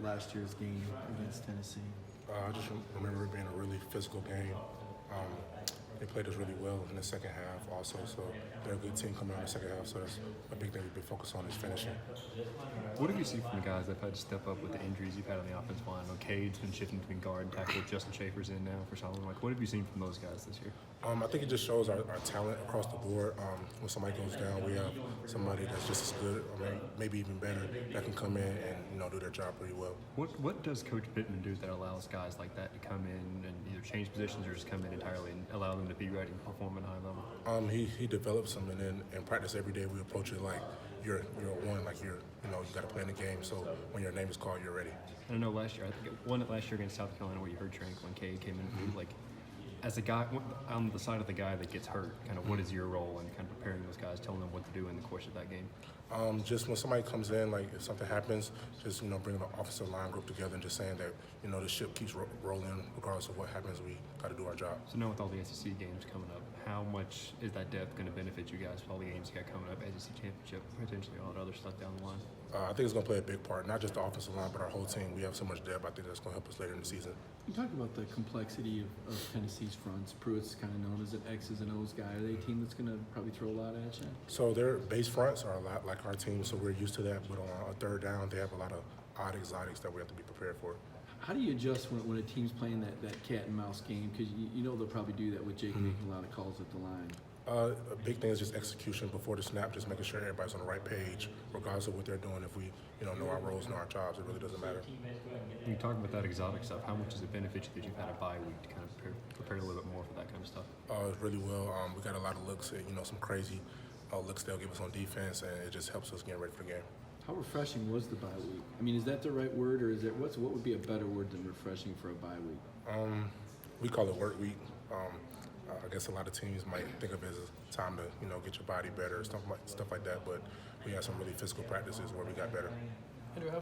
last year's game against Tennessee? I just remember it being a really physical game. They played us really well in the second half also, so they're a good team coming out in the second half, so that's a big thing we've been focused on is finishing. What have you seen from the guys that have had to step up with the injuries you've had on the offensive line? Cade's been shifting between guard and tackle. Justin Schaefer's in now for Solomon. What have you seen from those guys this year? I think it just shows our talent across the board. When somebody goes down, we have somebody that's just as good, maybe even better, that can come in and do their job pretty well. What does Coach Pittman do that allows guys like that to come in and either change positions or just come in entirely and allow them to be ready and perform at a high level? He develops them, and then in practice every day we approach it like you're a one, like you got to play in the game. So when your name is called, you're ready. I know last year, I think it won it last year against South Carolina where you heard Trank when Cade came in. Like, as a guy on the side of the guy that gets hurt, kind of what is your role in kind of preparing those guys, telling them what to do in the course of that game? Just when somebody comes in, like if something happens, just bringing the offensive line group together and just saying that the ship keeps rolling regardless of what happens. We got to do our job. So now with all the SEC games coming up, how much is that depth going to benefit you guys with all the games you got coming up, SEC championship, potentially all that other stuff down the line? I think it's going to play a big part, not just the offensive line, but our whole team. We have so much depth. I think that's going to help us later in the season. You talk about the complexity of Tennessee's fronts. Pruitt's kind of known as an X's and O's guy. Are they a team that's going to probably throw a lot at you? So their base fronts are a lot like our team, so we're used to that. But on a third down, they have a lot of odd exotics that we have to be prepared for. How do you adjust when a team's playing that cat and mouse game? Because they'll probably do that with Jake making a lot of calls at the line. A big thing is just execution before the snap, just making sure everybody's on the right page, regardless of what they're doing. If we, know our roles, know our jobs, it really doesn't matter. When you talk about that exotic stuff, how much does it benefit you that you've had a bye week to kind of prepare a little bit more for that kind of stuff? Really well. We got a lot of looks, some crazy looks they'll give us on defense, and it just helps us get ready for the game. How refreshing was the bye week? I mean, is that the right word, or is it what would be a better word than refreshing for a bye week? We call it work week. I guess a lot of teams might think of it as a time to, get your body better, stuff like that. But we had some really physical practices where we got better.